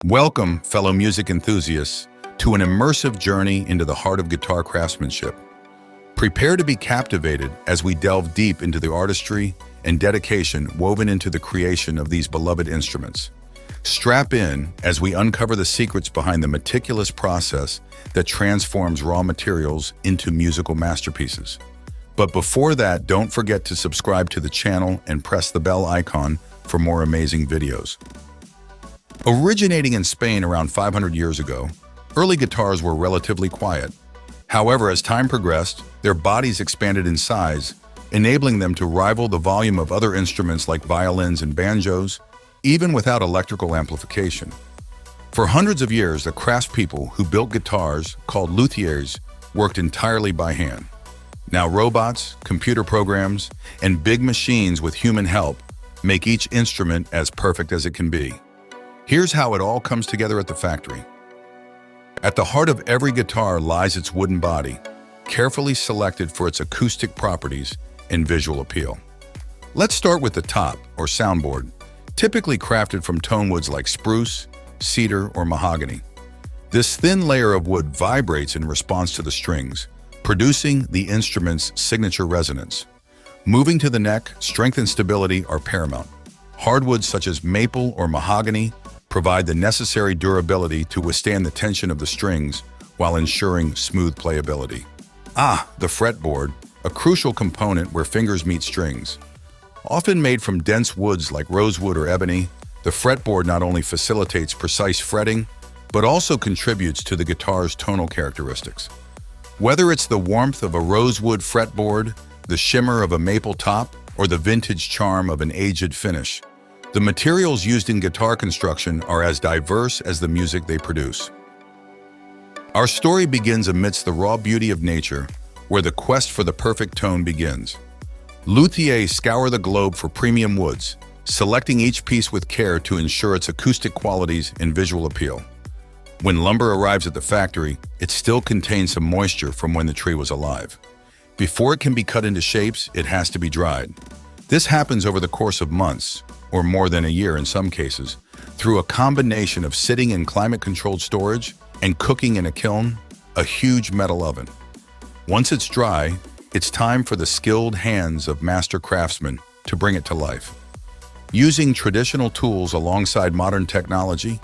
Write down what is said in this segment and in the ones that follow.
Welcome, fellow music enthusiasts, to an immersive journey into the heart of guitar craftsmanship. Prepare to be captivated as we delve deep into the artistry and dedication woven into the creation of these beloved instruments. Strap in as we uncover the secrets behind the meticulous process that transforms raw materials into musical masterpieces. But before that, don't forget to subscribe to the channel and press the bell icon for more amazing videos. Originating in Spain around 500 years ago, early guitars were relatively quiet. However, as time progressed, their bodies expanded in size, enabling them to rival the volume of other instruments like violins and banjos, even without electrical amplification. For hundreds of years, the craftspeople who built guitars, called luthiers, worked entirely by hand. Now robots, computer programs, and big machines with human help make each instrument as perfect as it can be. Here's how it all comes together at the factory. At the heart of every guitar lies its wooden body, carefully selected for its acoustic properties and visual appeal. Let's start with the top, or soundboard, typically crafted from tone woods like spruce, cedar, or mahogany. This thin layer of wood vibrates in response to the strings, producing the instrument's signature resonance. Moving to the neck, strength and stability are paramount. Hardwoods such as maple or mahogany provide the necessary durability to withstand the tension of the strings while ensuring smooth playability. The fretboard, a crucial component where fingers meet strings. Often made from dense woods like rosewood or ebony, the fretboard not only facilitates precise fretting, but also contributes to the guitar's tonal characteristics. Whether it's the warmth of a rosewood fretboard, the shimmer of a maple top, or the vintage charm of an aged finish, the materials used in guitar construction are as diverse as the music they produce. Our story begins amidst the raw beauty of nature, where the quest for the perfect tone begins. Luthiers scour the globe for premium woods, selecting each piece with care to ensure its acoustic qualities and visual appeal. When lumber arrives at the factory, it still contains some moisture from when the tree was alive. Before it can be cut into shapes, it has to be dried. This happens over the course of months, or more than a year in some cases, through a combination of sitting in climate-controlled storage and cooking in a kiln, a huge metal oven. Once it's dry, it's time for the skilled hands of master craftsmen to bring it to life. Using traditional tools alongside modern technology,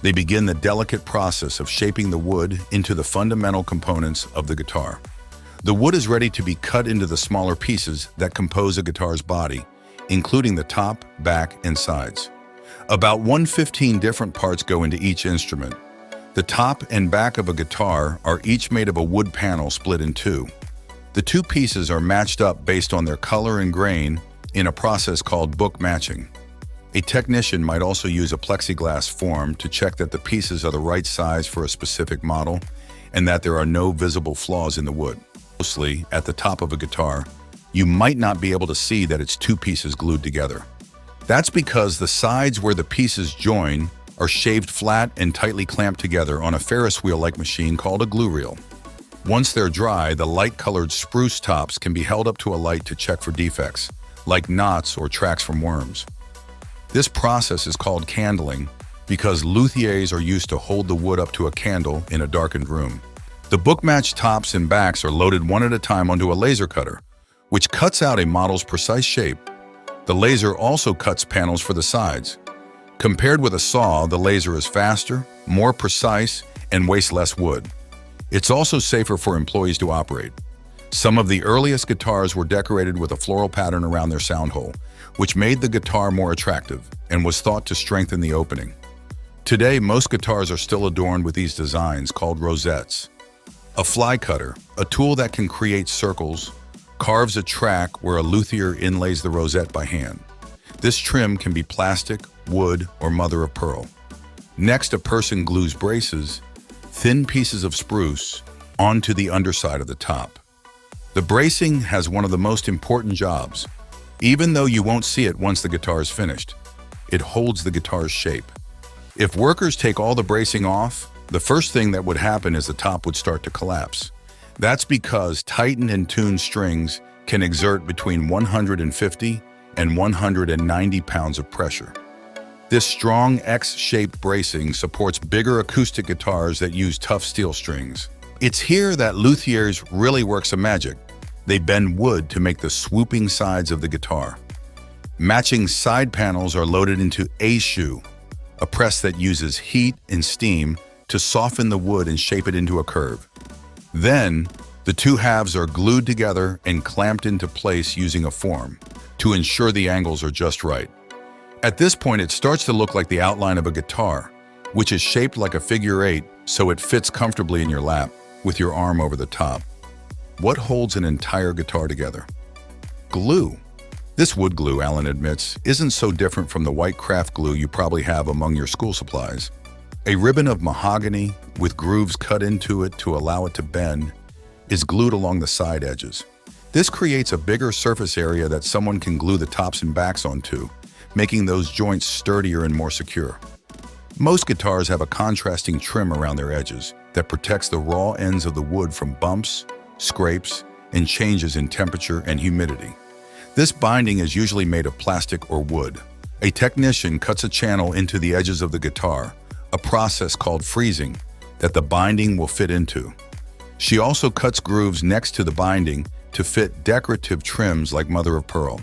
they begin the delicate process of shaping the wood into the fundamental components of the guitar. The wood is ready to be cut into the smaller pieces that compose a guitar's body, including the top, back, and sides. About 115 different parts go into each instrument. The top and back of a guitar are each made of a wood panel split in two. The two pieces are matched up based on their color and grain in a process called book matching. A technician might also use a plexiglass form to check that the pieces are the right size for a specific model and that there are no visible flaws in the wood. Closely at the top of a guitar, you might not be able to see that it's two pieces glued together. That's because the sides where the pieces join are shaved flat and tightly clamped together on a Ferris wheel-like machine called a glue reel. Once they're dry, the light-colored spruce tops can be held up to a light to check for defects, like knots or tracks from worms. This process is called candling because luthiers are used to hold the wood up to a candle in a darkened room. The book-matched tops and backs are loaded one at a time onto a laser cutter, which cuts out a model's precise shape. The laser also cuts panels for the sides. Compared with a saw, the laser is faster, more precise, and wastes less wood. It's also safer for employees to operate. Some of the earliest guitars were decorated with a floral pattern around their sound hole, which made the guitar more attractive and was thought to strengthen the opening. Today, most guitars are still adorned with these designs called rosettes. A fly cutter, a tool that can create circles, carves a track where a luthier inlays the rosette by hand. This trim can be plastic, wood, or mother of pearl. Next, a person glues braces, thin pieces of spruce, onto the underside of the top. The bracing has one of the most important jobs. Even though you won't see it once the guitar is finished, it holds the guitar's shape. If workers take all the bracing off, the first thing that would happen is the top would start to collapse. That's because tightened and tuned strings can exert between 150 and 190 pounds of pressure. This strong X-shaped bracing supports bigger acoustic guitars that use tough steel strings. It's here that luthiers really work some magic. They bend wood to make the swooping sides of the guitar. Matching side panels are loaded into a press that uses heat and steam to soften the wood and shape it into a curve. Then, the two halves are glued together and clamped into place using a form to ensure the angles are just right. At this point, it starts to look like the outline of a guitar, which is shaped like a figure 8 so it fits comfortably in your lap with your arm over the top. What holds an entire guitar together? Glue. This wood glue, Alan admits, isn't so different from the white craft glue you probably have among your school supplies. A ribbon of mahogany with grooves cut into it to allow it to bend is glued along the side edges. This creates a bigger surface area that someone can glue the tops and backs onto, making those joints sturdier and more secure. Most guitars have a contrasting trim around their edges that protects the raw ends of the wood from bumps, scrapes, and changes in temperature and humidity. This binding is usually made of plastic or wood. A technician cuts a channel into the edges of the guitar, a process called freezing, that the binding will fit into. She also cuts grooves next to the binding to fit decorative trims like mother of pearl.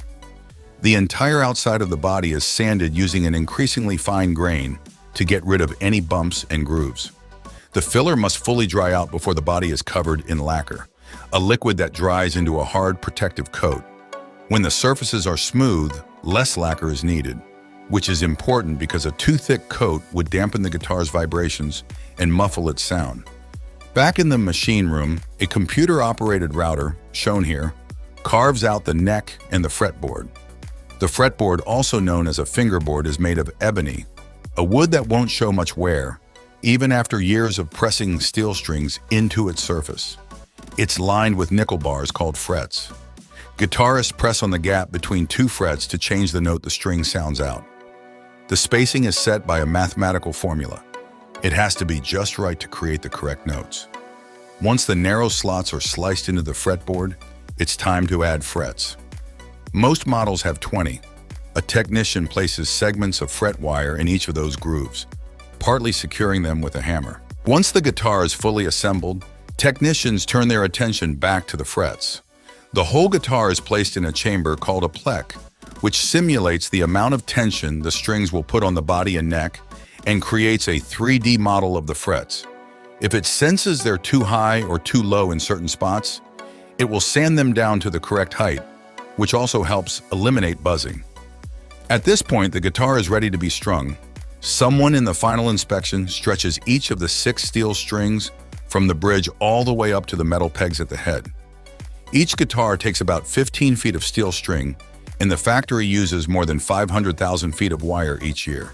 The entire outside of the body is sanded using an increasingly fine grain to get rid of any bumps and grooves. The filler must fully dry out before the body is covered in lacquer, a liquid that dries into a hard protective coat. When the surfaces are smooth, less lacquer is needed, which is important because a too thick coat would dampen the guitar's vibrations and muffle its sound. Back in the machine room, a computer-operated router, shown here, carves out the neck and the fretboard. The fretboard, also known as a fingerboard, is made of ebony, a wood that won't show much wear, even after years of pressing steel strings into its surface. It's lined with nickel bars called frets. Guitarists press on the gap between two frets to change the note the string sounds out. The spacing is set by a mathematical formula. It has to be just right to create the correct notes. Once the narrow slots are sliced into the fretboard, it's time to add frets. Most models have 20. A technician places segments of fret wire in each of those grooves, partly securing them with a hammer. Once the guitar is fully assembled, technicians turn their attention back to the frets. The whole guitar is placed in a chamber called a plec, which simulates the amount of tension the strings will put on the body and neck and creates a 3D model of the frets. If it senses they're too high or too low in certain spots, it will sand them down to the correct height, which also helps eliminate buzzing. At this point, the guitar is ready to be strung. Someone in the final inspection stretches each of the 6 steel strings from the bridge all the way up to the metal pegs at the head. Each guitar takes about 15 feet of steel string, and the factory uses more than 500,000 feet of wire each year.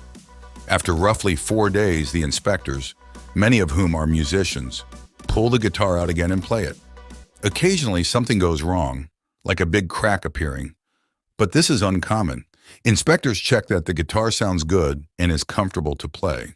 After roughly 4 days, the inspectors, many of whom are musicians, pull the guitar out again and play it. Occasionally, something goes wrong, like a big crack appearing, but this is uncommon. Inspectors check that the guitar sounds good and is comfortable to play.